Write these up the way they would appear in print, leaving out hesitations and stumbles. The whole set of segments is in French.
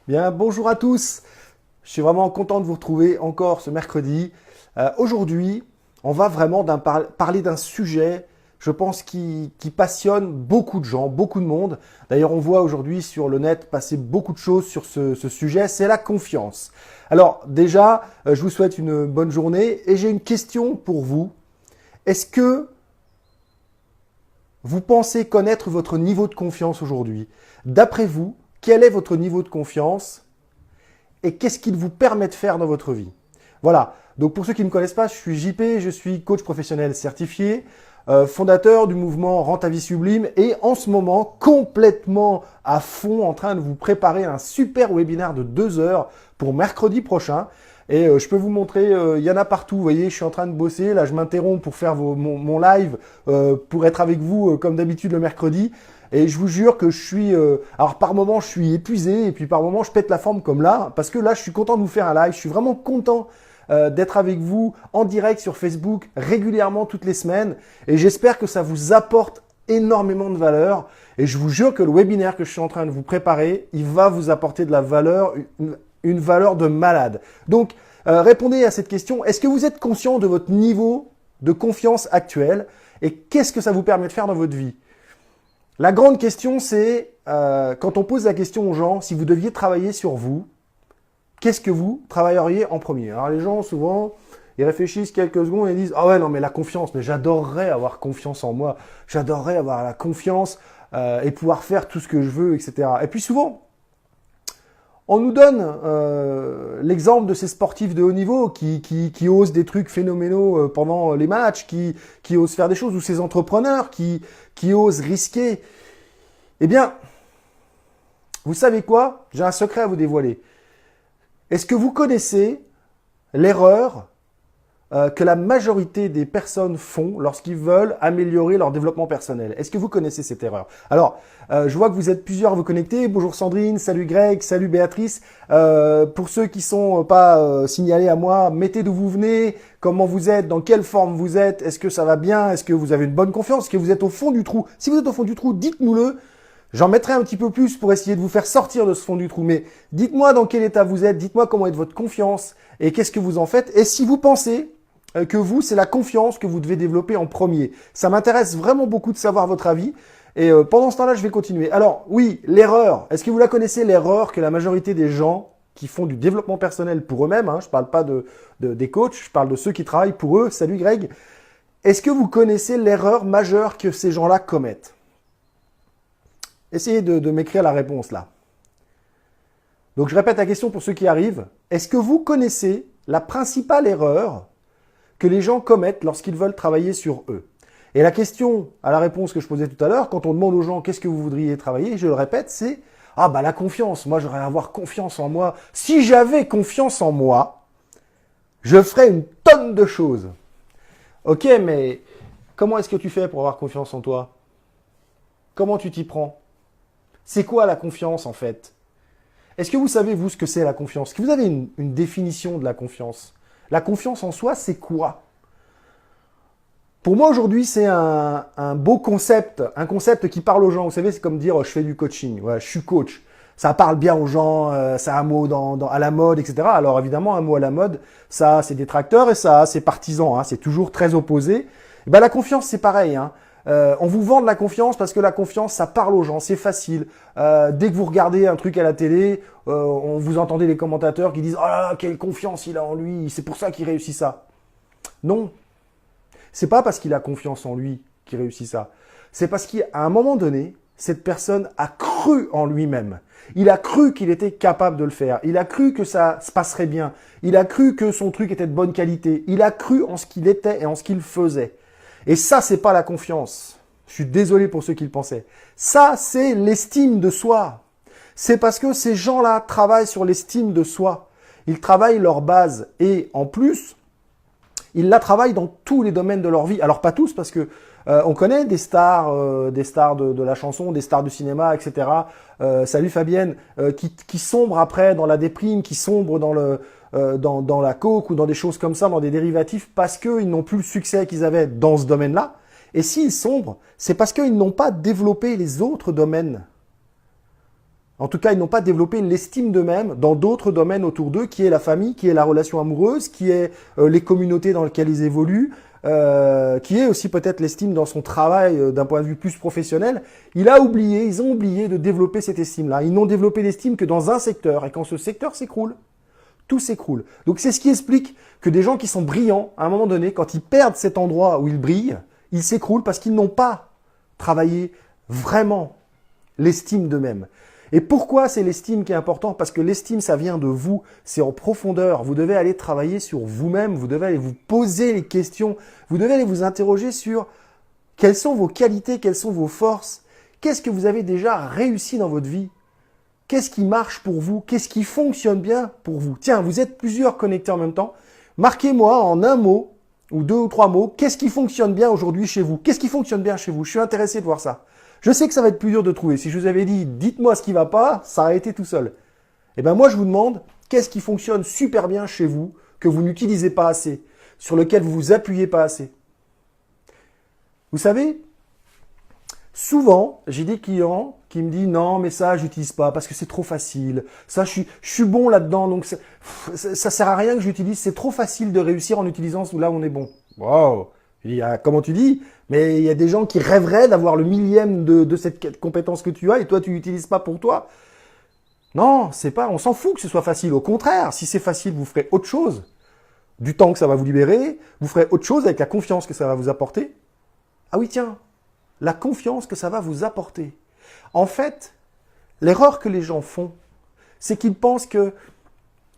Bien, bonjour à tous. Je suis vraiment content de vous retrouver encore ce mercredi. Aujourd'hui, on va vraiment parler d'un sujet, je pense, qui passionne beaucoup de gens, beaucoup de monde. D'ailleurs, on voit aujourd'hui sur le net passer beaucoup de choses sur ce sujet, c'est la confiance. Alors déjà, je vous souhaite une bonne journée et j'ai une question pour vous. Est-ce que vous pensez connaître votre niveau de confiance aujourd'hui? D'après vous, quel est votre niveau de confiance et qu'est-ce qu'il vous permet de faire dans votre vie? Voilà. Donc pour ceux qui ne me connaissent pas, je suis JP, je suis coach professionnel certifié, fondateur du mouvement Rends ta vie sublime et en ce moment complètement à fond en train de vous préparer un super webinaire de 2 heures pour mercredi prochain. Et je peux vous montrer, il y en a partout, vous voyez, je suis en train de bosser, là je m'interromps pour faire mon live, pour être avec vous comme d'habitude le mercredi. Et je vous jure que je suis... alors par moment je suis épuisé et puis par moment je pète la forme comme là, parce que là je suis content de vous faire un live, je suis vraiment content d'être avec vous en direct sur Facebook régulièrement toutes les semaines. Et j'espère que ça vous apporte énormément de valeur. Et je vous jure que le webinaire que je suis en train de vous préparer, il va vous apporter de la valeur, une valeur de malade. Donc, répondez à cette question. Est-ce que vous êtes conscient de votre niveau de confiance actuel et qu'est-ce que ça vous permet de faire dans votre vie? La grande question, c'est quand on pose la question aux gens, si vous deviez travailler sur vous, qu'est-ce que vous travailleriez en premier? Alors les gens, souvent, ils réfléchissent quelques secondes et ils disent « Ah ouais, non, mais la confiance, mais j'adorerais avoir confiance en moi, j'adorerais avoir la confiance et pouvoir faire tout ce que je veux, etc. » Et puis souvent, on nous donne l'exemple de ces sportifs de haut niveau qui osent des trucs phénoménaux pendant les matchs, qui osent faire des choses, ou ces entrepreneurs qui osent risquer. Eh bien, vous savez quoi? J'ai un secret à vous dévoiler. Est-ce que vous connaissez l'erreur que la majorité des personnes font lorsqu'ils veulent améliorer leur développement personnel? Est-ce que vous connaissez cette erreur? Alors, je vois que vous êtes plusieurs à vous connecter. Bonjour Sandrine, salut Greg, salut Béatrice. Pour ceux qui sont pas signalés à moi, mettez d'où vous venez, comment vous êtes, dans quelle forme vous êtes, est-ce que ça va bien, est-ce que vous avez une bonne confiance, est-ce que vous êtes au fond du trou? Si vous êtes au fond du trou, dites-nous-le. J'en mettrai un petit peu plus pour essayer de vous faire sortir de ce fond du trou. Mais dites-moi dans quel état vous êtes, dites-moi comment est votre confiance et qu'est-ce que vous en faites. Et si vous pensez que vous, c'est la confiance que vous devez développer en premier. Ça m'intéresse vraiment beaucoup de savoir votre avis. Et pendant ce temps-là, je vais continuer. Alors, oui, l'erreur. Est-ce que vous la connaissez, l'erreur que la majorité des gens qui font du développement personnel pour eux-mêmes, je ne parle pas des coachs, je parle de ceux qui travaillent pour eux. Salut Greg. Est-ce que vous connaissez l'erreur majeure que ces gens-là commettent? Essayez de m'écrire la réponse là. Donc je répète la question pour ceux qui arrivent. Est-ce que vous connaissez la principale erreur que les gens commettent lorsqu'ils veulent travailler sur eux? Et la question à la réponse que je posais tout à l'heure, quand on demande aux gens qu'est-ce que vous voudriez travailler, je le répète, c'est « Ah bah la confiance, moi j'aurais à avoir confiance en moi. Si j'avais confiance en moi, je ferais une tonne de choses. » Ok, mais comment est-ce que tu fais pour avoir confiance en toi? Comment tu t'y prends? C'est quoi la confiance en fait? Est-ce que vous savez, vous, ce que c'est la confiance? Est-ce que vous avez une définition de la confiance? La confiance en soi, c'est quoi? Pour moi, aujourd'hui, c'est un beau concept, un concept qui parle aux gens. Vous savez, c'est comme dire je fais du coaching, ouais, je suis coach. Ça parle bien aux gens, c'est un mot à la mode, etc. Alors évidemment, un mot à la mode, ça a ses détracteurs et ça a ses partisans. C'est toujours très opposé. Et ben, la confiance, c'est pareil. On vous vend de la confiance parce que la confiance, ça parle aux gens, c'est facile. Dès que vous regardez un truc à la télé, on vous entendez les commentateurs qui disent « Oh là là, quelle confiance il a en lui, c'est pour ça qu'il réussit ça. » Non, c'est pas parce qu'il a confiance en lui qu'il réussit ça. C'est parce qu'à un moment donné, cette personne a cru en lui-même. Il a cru qu'il était capable de le faire. Il a cru que ça se passerait bien. Il a cru que son truc était de bonne qualité. Il a cru en ce qu'il était et en ce qu'il faisait. Et ça, c'est pas la confiance. Je suis désolé pour ceux qui le pensaient. Ça, c'est l'estime de soi. C'est parce que ces gens-là travaillent sur l'estime de soi. Ils travaillent leur base. Et en plus, ils la travaillent dans tous les domaines de leur vie. Alors pas tous, parce que on connaît des stars de la chanson, des stars du cinéma, etc. Salut Fabienne, qui sombrent après dans la déprime, qui sombrent dans la coke ou dans des choses comme ça, dans des dérivatifs, parce qu'ils n'ont plus le succès qu'ils avaient dans ce domaine-là. Et s'ils sombrent, c'est parce qu'ils n'ont pas développé les autres domaines. En tout cas, ils n'ont pas développé l'estime d'eux-mêmes dans d'autres domaines autour d'eux, qui est la famille, qui est la relation amoureuse, qui est les communautés dans lesquelles ils évoluent, qui est aussi peut-être l'estime dans son travail d'un point de vue plus professionnel. Ils ont oublié de développer cette estime-là. Ils n'ont développé l'estime que dans un secteur. Et quand ce secteur s'écroule, tout s'écroule. Donc c'est ce qui explique que des gens qui sont brillants, à un moment donné, quand ils perdent cet endroit où ils brillent, ils s'écroulent parce qu'ils n'ont pas travaillé vraiment l'estime d'eux-mêmes. Et pourquoi c'est l'estime qui est important? Parce que l'estime, ça vient de vous, c'est en profondeur. Vous devez aller travailler sur vous-même, vous devez aller vous poser les questions, vous devez aller vous interroger sur quelles sont vos qualités, quelles sont vos forces, qu'est-ce que vous avez déjà réussi dans votre vie, qu'est-ce qui marche pour vous, qu'est-ce qui fonctionne bien pour vous. Tiens, vous êtes plusieurs connectés en même temps, marquez-moi en un mot ou 2 ou 3 mots, qu'est-ce qui fonctionne bien aujourd'hui chez vous? Qu'est-ce qui fonctionne bien chez vous? Je suis intéressé de voir ça. Je sais que ça va être plus dur de trouver. Si je vous avais dit, dites-moi ce qui ne va pas, ça aurait été tout seul. Eh bien moi, je vous demande, qu'est-ce qui fonctionne super bien chez vous, que vous n'utilisez pas assez, sur lequel vous vous appuyez pas assez? Vous savez, souvent, j'ai des clients qui me disent, non, mais ça, j'utilise pas parce que c'est trop facile. Ça, je suis bon là-dedans, donc ça sert à rien que j'utilise. C'est trop facile de réussir en utilisant là où on est bon. Wow! Je dis, ah, comment tu dis? Mais il y a des gens qui rêveraient d'avoir le millième de cette compétence que tu as et toi, tu l'utilises pas pour toi. Non, c'est pas, on s'en fout que ce soit facile. Au contraire, si c'est facile, vous ferez autre chose. Du temps que ça va vous libérer, vous ferez autre chose avec la confiance que ça va vous apporter. Ah oui, tiens, la confiance que ça va vous apporter. En fait, l'erreur que les gens font, c'est qu'ils pensent que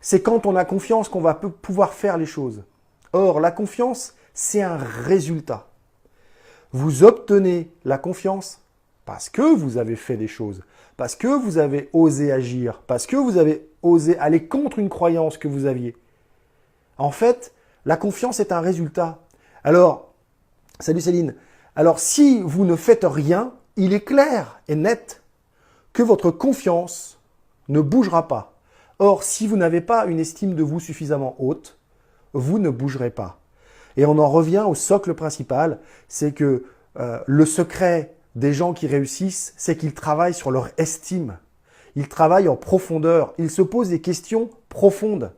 c'est quand on a confiance qu'on va pouvoir faire les choses. Or, la confiance, c'est un résultat. Vous obtenez la confiance parce que vous avez fait des choses, parce que vous avez osé agir, parce que vous avez osé aller contre une croyance que vous aviez. En fait, la confiance est un résultat. Alors, salut Céline. Alors, si vous ne faites rien, il est clair et net que votre confiance ne bougera pas. Or, si vous n'avez pas une estime de vous suffisamment haute, vous ne bougerez pas. Et on en revient au socle principal, c'est que le secret des gens qui réussissent, c'est qu'ils travaillent sur leur estime. Ils travaillent en profondeur, ils se posent des questions profondes.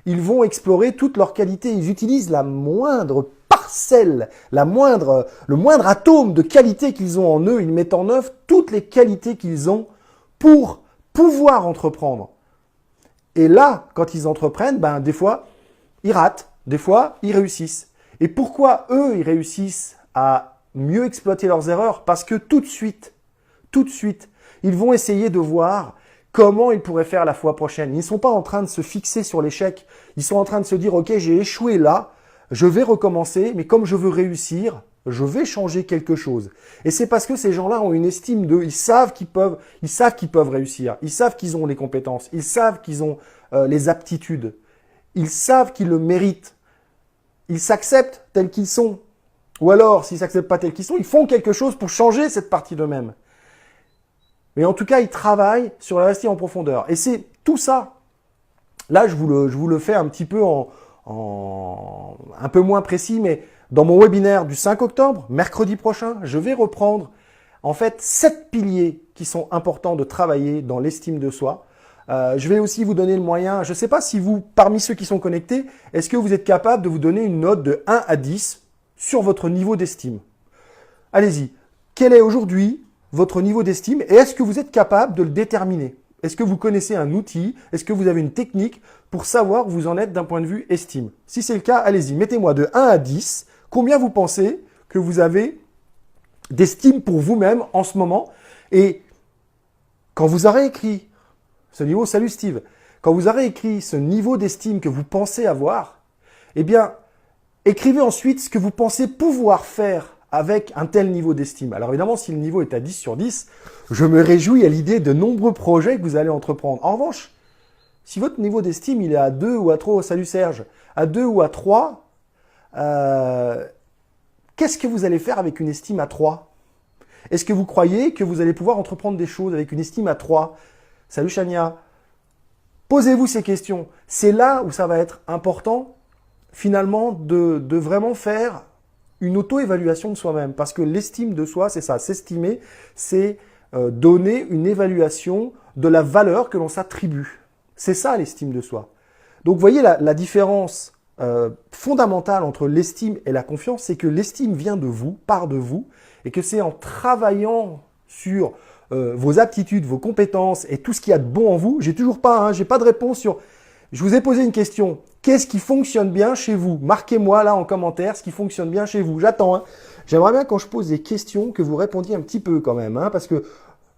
Ils vont explorer toutes leurs qualités, ils utilisent la moindre parcelle, le moindre atome de qualité qu'ils ont en eux, ils mettent en œuvre toutes les qualités qu'ils ont pour pouvoir entreprendre. Et là, quand ils entreprennent, des fois, ils ratent, des fois, ils réussissent. Et pourquoi eux, ils réussissent à mieux exploiter leurs erreurs? Parce que tout de suite, ils vont essayer de voir comment ils pourraient faire la fois prochaine. Ils ne sont pas en train de se fixer sur l'échec. Ils sont en train de se dire, ok, j'ai échoué là, je vais recommencer, mais comme je veux réussir, je vais changer quelque chose. Et c'est parce que ces gens-là ont une estime d'eux. Ils savent qu'ils peuvent réussir. Ils savent qu'ils ont les compétences. Ils savent qu'ils ont les aptitudes. Ils savent qu'ils le méritent. Ils s'acceptent tels qu'ils sont. Ou alors, s'ils ne s'acceptent pas tels qu'ils sont, ils font quelque chose pour changer cette partie d'eux-mêmes. Mais en tout cas, ils travaillent sur l'investir en profondeur. Et c'est tout ça. Là, je vous le fais un petit peu un peu moins précis, mais dans mon webinaire du 5 octobre, mercredi prochain, je vais reprendre en fait 7 piliers qui sont importants de travailler dans l'estime de soi. Je vais aussi vous donner le moyen, je ne sais pas si vous, parmi ceux qui sont connectés, est-ce que vous êtes capable de vous donner une note de 1 à 10 sur votre niveau d'estime? Allez-y. Quel est aujourd'hui votre niveau d'estime et est-ce que vous êtes capable de le déterminer? Est-ce que vous connaissez un outil? Est-ce que vous avez une technique pour savoir où vous en êtes d'un point de vue estime? Si c'est le cas, allez-y. Mettez-moi de 1 à 10. Combien vous pensez que vous avez d'estime pour vous-même en ce moment? Et quand vous aurez écrit ce niveau, salut Steve, quand vous aurez écrit ce niveau d'estime que vous pensez avoir, eh bien, écrivez ensuite ce que vous pensez pouvoir faire avec un tel niveau d'estime. Alors évidemment, si le niveau est à 10 sur 10, je me réjouis à l'idée de nombreux projets que vous allez entreprendre. En revanche, si votre niveau d'estime il est à 2 ou à 3, salut Serge, à 2 ou à 3, qu'est-ce que vous allez faire avec une estime à 3? Est-ce que vous croyez que vous allez pouvoir entreprendre des choses avec une estime à 3? Salut Chania. Posez-vous ces questions. C'est là où ça va être important, finalement, de vraiment faire une auto-évaluation de soi-même. Parce que l'estime de soi, c'est ça. S'estimer, c'est donner une évaluation de la valeur que l'on s'attribue. C'est ça l'estime de soi. Donc vous voyez la différence fondamentale entre l'estime et la confiance, c'est que l'estime vient de vous, part de vous, et que c'est en travaillant sur vos aptitudes, vos compétences et tout ce qu'il y a de bon en vous. J'ai toujours pas, j'ai pas de réponse sur... Je vous ai posé une question. Qu'est-ce qui fonctionne bien chez vous? Marquez-moi là en commentaire ce qui fonctionne bien chez vous. J'attends. J'aimerais bien quand je pose des questions que vous répondiez un petit peu quand même, parce que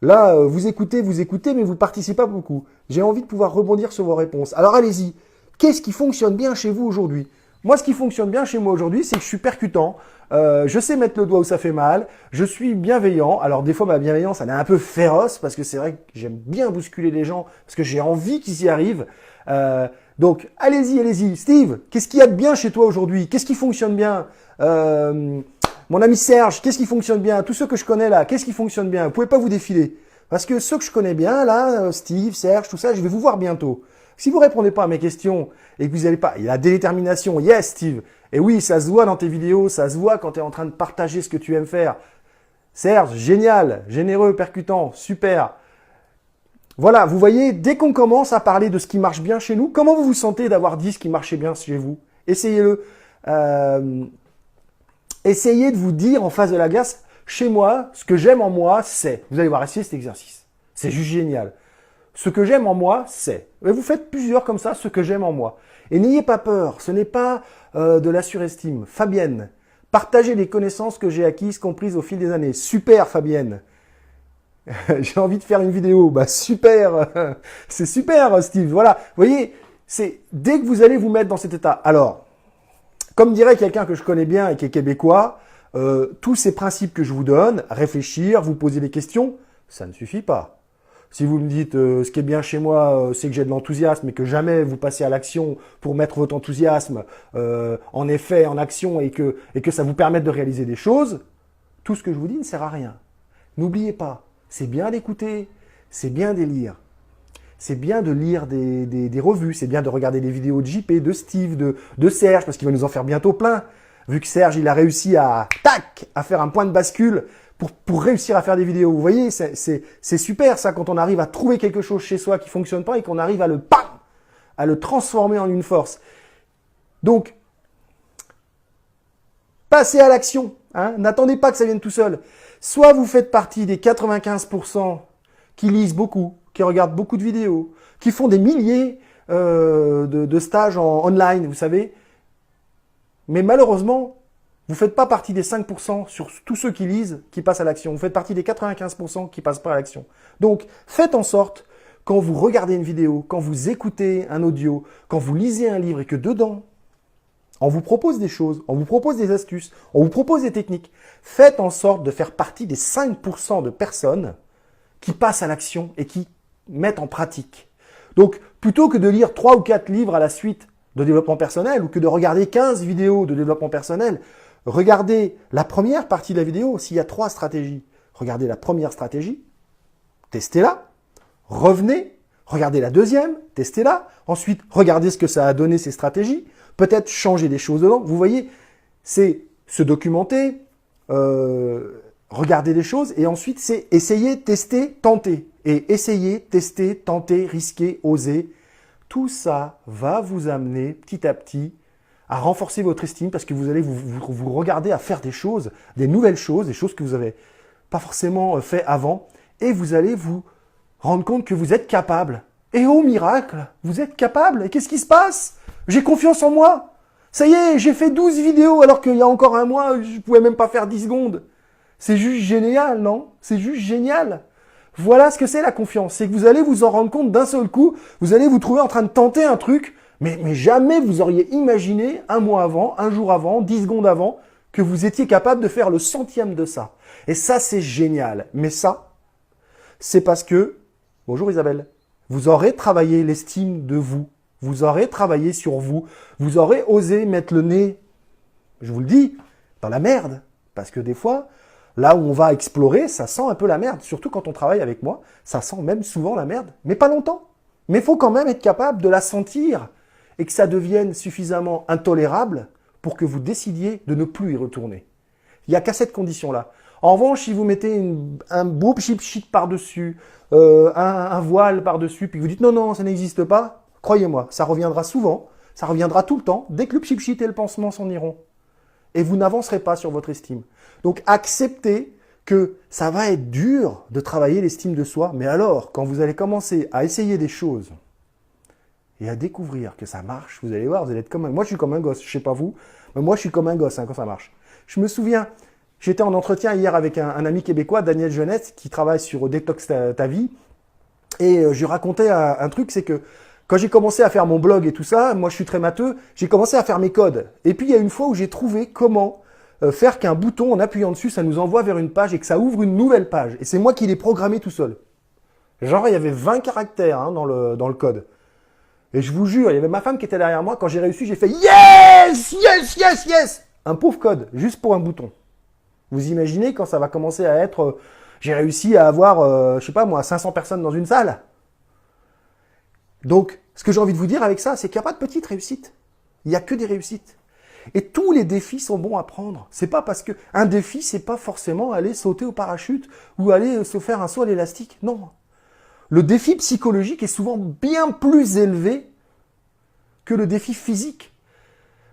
là, vous écoutez, mais vous participez pas beaucoup. J'ai envie de pouvoir rebondir sur vos réponses. Alors allez-y. Qu'est-ce qui fonctionne bien chez vous aujourd'hui? Moi, ce qui fonctionne bien chez moi aujourd'hui, c'est que je suis percutant. Je sais mettre le doigt où ça fait mal. Je suis bienveillant. Alors des fois, ma bienveillance, elle est un peu féroce parce que c'est vrai que j'aime bien bousculer les gens parce que j'ai envie qu'ils y arrivent. Donc, allez-y. Steve, qu'est-ce qu'il y a de bien chez toi aujourd'hui? Qu'est-ce qui fonctionne bien? Mon ami Serge, qu'est-ce qui fonctionne bien? Tous ceux que je connais là, qu'est-ce qui fonctionne bien? Vous pouvez pas vous défiler. Parce que ceux que je connais bien là, Steve, Serge, tout ça, je vais vous voir bientôt. Si vous répondez pas à mes questions et que vous n'allez pas, il y a la détermination, yes Steve, et oui, ça se voit dans tes vidéos, ça se voit quand tu es en train de partager ce que tu aimes faire. Serge, génial, généreux, percutant, super. Voilà, vous voyez, dès qu'on commence à parler de ce qui marche bien chez nous, comment vous vous sentez d'avoir dit ce qui marchait bien chez vous? Essayez-le. Essayez de vous dire en face de la glace, chez moi, ce que j'aime en moi, c'est. Vous allez voir, essayez cet exercice. C'est juste génial. Ce que j'aime en moi, c'est. Et vous faites plusieurs comme ça, ce que j'aime en moi. Et n'ayez pas peur, ce n'est pas de la surestime. Fabienne, partagez les connaissances que j'ai acquises, comprises au fil des années. Super Fabienne. J'ai envie de faire une vidéo. Bah super, c'est super Steve. Voilà, vous voyez, c'est dès que vous allez vous mettre dans cet état. Alors, comme dirait quelqu'un que je connais bien et qui est québécois, tous ces principes que je vous donne, réfléchir, vous poser des questions, ça ne suffit pas. Si vous me dites ce qui est bien chez moi, c'est que j'ai de l'enthousiasme et que jamais vous passez à l'action pour mettre votre enthousiasme en effet, en action et que ça vous permette de réaliser des choses, tout ce que je vous dis ne sert à rien. N'oubliez pas, c'est bien d'écouter, c'est bien de lire. C'est bien de lire des revues, c'est bien de regarder des vidéos de JP, de Steve, de Serge, parce qu'il va nous en faire bientôt plein. Vu que Serge, il a réussi à faire un point de bascule pour réussir à faire des vidéos. Vous voyez, c'est super ça, quand on arrive à trouver quelque chose chez soi qui fonctionne pas et qu'on arrive à le transformer en une force. Donc, passez à l'action. N'attendez pas que ça vienne tout seul. Soit vous faites partie des 95% qui lisent beaucoup, qui regardent beaucoup de vidéos, qui font des milliers de stages en online, vous savez. Mais malheureusement, vous ne faites pas partie des 5% sur tous ceux qui lisent, qui passent à l'action. Vous faites partie des 95% qui ne passent pas à l'action. Donc, faites en sorte, quand vous regardez une vidéo, quand vous écoutez un audio, quand vous lisez un livre et que dedans, on vous propose des choses, on vous propose des astuces, on vous propose des techniques, faites en sorte de faire partie des 5% de personnes qui passent à l'action et qui mettent en pratique. Donc, plutôt que de lire 3 ou 4 livres à la suite de développement personnel ou que de regarder 15 vidéos de développement personnel, regardez la première partie de la vidéo. S'il y a 3 stratégies, regardez la première stratégie, testez-la, revenez, regardez la deuxième, testez-la, ensuite regardez ce que ça a donné ces stratégies, peut-être changer des choses dedans. Vous voyez, c'est se documenter, regarder des choses et ensuite c'est essayer, tester, tenter. Et essayer, tester, tenter, risquer, oser. Tout ça va vous amener petit à petit à renforcer votre estime parce que vous allez vous regarder à faire des choses, des nouvelles choses, des choses que vous n'avez pas forcément fait avant et vous allez vous rendre compte que vous êtes capable. Et oh miracle, vous êtes capable. Et qu'est-ce qui se passe? J'ai confiance en moi. Ça y est, j'ai fait 12 vidéos alors qu'il y a encore un mois, je ne pouvais même pas faire 10 secondes. C'est juste génial, non? C'est juste génial. Voilà ce que c'est la confiance. C'est que vous allez vous en rendre compte d'un seul coup. Vous allez vous trouver en train de tenter un truc, mais jamais vous auriez imaginé un mois avant, un jour avant, 10 secondes avant, que vous étiez capable de faire le centième de ça. Et ça, c'est génial. Mais ça, c'est parce que, bonjour Isabelle, vous aurez travaillé l'estime de vous. Vous aurez travaillé sur vous. Vous aurez osé mettre le nez, je vous le dis, dans la merde. Parce que des fois, là où on va explorer, ça sent un peu la merde. Surtout quand on travaille avec moi, ça sent même souvent la merde. Mais pas longtemps. Mais il faut quand même être capable de la sentir et que ça devienne suffisamment intolérable pour que vous décidiez de ne plus y retourner. Il n'y a qu'à cette condition-là. En revanche, si vous mettez un beau cheap sheet par-dessus, un voile par-dessus, puis que vous dites non, non, ça n'existe pas, croyez-moi, ça reviendra souvent, ça reviendra tout le temps, dès que le cheap sheet et le pansement s'en iront. Et vous n'avancerez pas sur votre estime. Donc acceptez que ça va être dur de travailler l'estime de soi, mais alors, quand vous allez commencer à essayer des choses et à découvrir que ça marche, vous allez voir, vous allez être comme un... Moi, je suis comme un gosse, je sais pas vous, mais moi, je suis comme un gosse quand ça marche. Je me souviens, j'étais en entretien hier avec un ami québécois, Daniel Jeunesse, qui travaille sur Détox ta vie, et je lui racontais un truc, c'est que quand j'ai commencé à faire mon blog et tout ça, moi je suis très matheux, j'ai commencé à faire mes codes. Et puis il y a une fois où j'ai trouvé comment faire qu'un bouton, en appuyant dessus, ça nous envoie vers une page et que ça ouvre une nouvelle page. Et c'est moi qui l'ai programmé tout seul. Genre il y avait 20 caractères hein, dans le code. Et je vous jure, il y avait ma femme qui était derrière moi. Quand j'ai réussi, j'ai fait yes, yes, yes, yes. Un pauvre code, juste pour un bouton. Vous imaginez quand ça va commencer à être... j'ai réussi à avoir, je sais pas moi, 500 personnes dans une salle. Donc, ce que j'ai envie de vous dire avec ça, c'est qu'il n'y a pas de petite réussite. Il n'y a que des réussites. Et tous les défis sont bons à prendre. C'est pas parce que un défi, c'est pas forcément aller sauter au parachute ou aller se faire un saut à l'élastique. Non. Le défi psychologique est souvent bien plus élevé que le défi physique.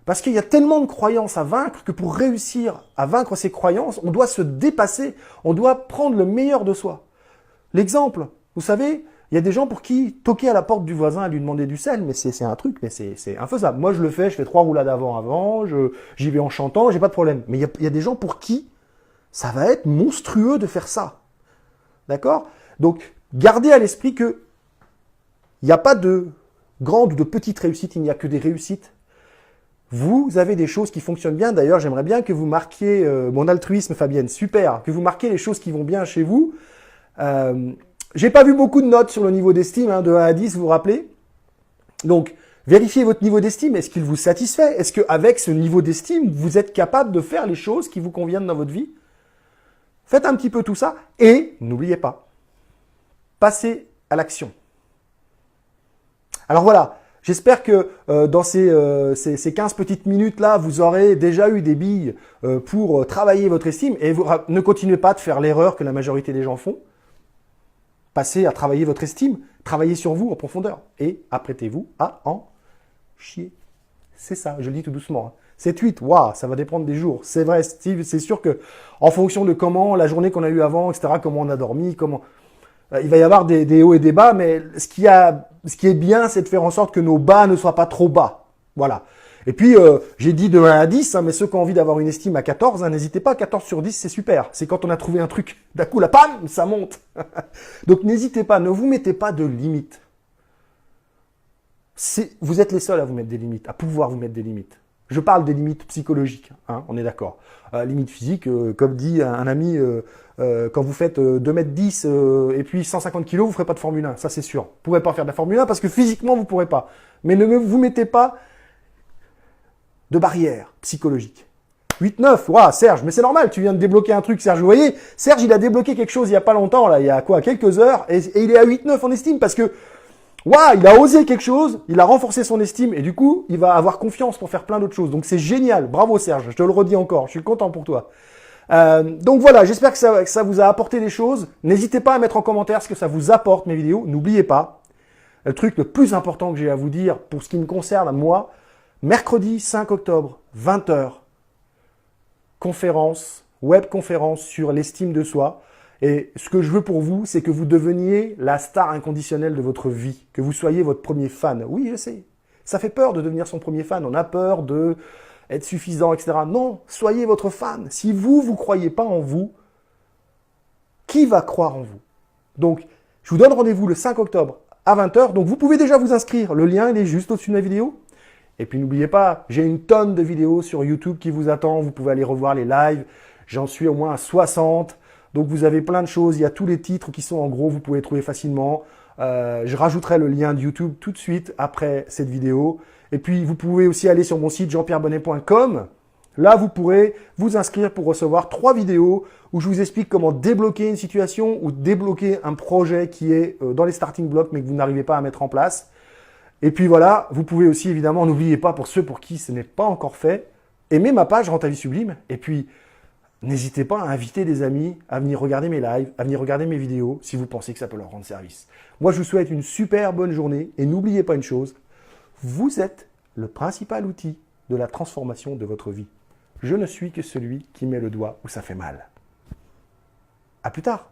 Parce qu'il y a tellement de croyances à vaincre que pour réussir à vaincre ces croyances, on doit se dépasser, on doit prendre le meilleur de soi. L'exemple, vous savez, il y a des gens pour qui toquer à la porte du voisin et lui demander du sel, mais c'est un truc, mais c'est infaisable. Moi, je le fais, je fais 3 roulades avant, j'y vais en chantant, j'ai pas de problème. Mais il y a des gens pour qui ça va être monstrueux de faire ça. D'accord? Donc, gardez à l'esprit que il n'y a pas de grande ou de petite réussite, il n'y a que des réussites. Vous avez des choses qui fonctionnent bien. D'ailleurs, j'aimerais bien que vous marquiez mon altruisme, Fabienne. Super. Que vous marquiez les choses qui vont bien chez vous. J'ai pas vu beaucoup de notes sur le niveau d'estime, hein, de 1 à 10, vous vous rappelez? Donc, vérifiez votre niveau d'estime. Est-ce qu'il vous satisfait? Est-ce qu'avec ce niveau d'estime, vous êtes capable de faire les choses qui vous conviennent dans votre vie? Faites un petit peu tout ça. Et, n'oubliez pas, passez à l'action. Alors voilà. J'espère que dans ces 15 petites minutes-là, vous aurez déjà eu des billes pour travailler votre estime. Et vous, ne continuez pas de faire l'erreur que la majorité des gens font. Passez à travailler votre estime. Travaillez sur vous en profondeur. Et apprêtez-vous à en chier. C'est ça, je le dis tout doucement. 7-8, waouh, ça va dépendre des jours. C'est vrai, Steve, c'est sûr que en fonction de comment, la journée qu'on a eue avant, etc., comment on a dormi, comment... il va y avoir des hauts et des bas, mais ce qui est bien, c'est de faire en sorte que nos bas ne soient pas trop bas. Voilà. Et puis, j'ai dit de 1 à 10, hein, mais ceux qui ont envie d'avoir une estime à 14, hein, n'hésitez pas, 14 sur 10, c'est super. C'est quand on a trouvé un truc, d'un coup, là, pam, ça monte. Donc, n'hésitez pas, ne vous mettez pas de limites. Vous êtes les seuls à vous mettre des limites, à pouvoir vous mettre des limites. Je parle des limites psychologiques, hein, on est d'accord. Limites physiques, comme dit un ami, quand vous faites 2,10 m et puis 150 kg, vous ne ferez pas de Formule 1, ça c'est sûr. Vous ne pourrez pas faire de la Formule 1 parce que physiquement, vous ne pourrez pas. Mais ne vous mettez pas de barrière psychologique. 8-9, waouh, Serge, mais c'est normal, tu viens de débloquer un truc, Serge. Vous voyez, Serge, il a débloqué quelque chose il n'y a pas longtemps, là, il y a quoi, quelques heures, et il est à 8-9 en estime parce que, waouh, il a osé quelque chose, il a renforcé son estime, et du coup, il va avoir confiance pour faire plein d'autres choses. Donc c'est génial, bravo Serge, je te le redis encore, je suis content pour toi. Donc voilà, j'espère que ça vous a apporté des choses. N'hésitez pas à mettre en commentaire ce que ça vous apporte, mes vidéos. N'oubliez pas, le truc le plus important que j'ai à vous dire, pour ce qui me concerne, moi, mercredi 5 octobre, 20 h, conférence, webconférence sur l'estime de soi. Et ce que je veux pour vous, c'est que vous deveniez la star inconditionnelle de votre vie, que vous soyez votre premier fan. Oui, je sais, ça fait peur de devenir son premier fan, on a peur de être suffisant, etc. Non, soyez votre fan. Si vous ne croyez pas en vous, qui va croire en vous? Donc, je vous donne rendez-vous le 5 octobre à 20 h. Donc, vous pouvez déjà vous inscrire. Le lien, il est juste au-dessus de la vidéo. Et puis, n'oubliez pas, j'ai une tonne de vidéos sur YouTube qui vous attend. Vous pouvez aller revoir les lives. J'en suis au moins à 60. Donc, vous avez plein de choses. Il y a tous les titres qui sont en gros. Vous pouvez les trouver facilement. Je rajouterai le lien de YouTube tout de suite après cette vidéo. Et puis, vous pouvez aussi aller sur mon site jeanpierrebonnet.com. Là, vous pourrez vous inscrire pour recevoir 3 vidéos où je vous explique comment débloquer une situation ou débloquer un projet qui est dans les starting blocks mais que vous n'arrivez pas à mettre en place. Et puis voilà, vous pouvez aussi évidemment, n'oubliez pas pour ceux pour qui ce n'est pas encore fait, aimer ma page Rends ta vie sublime. Et puis, N'hésitez pas à inviter des amis à venir regarder mes lives, à venir regarder mes vidéos si vous pensez que ça peut leur rendre service. Moi, je vous souhaite une super bonne journée et n'oubliez pas une chose, vous êtes le principal outil de la transformation de votre vie. Je ne suis que celui qui met le doigt où ça fait mal. À plus tard.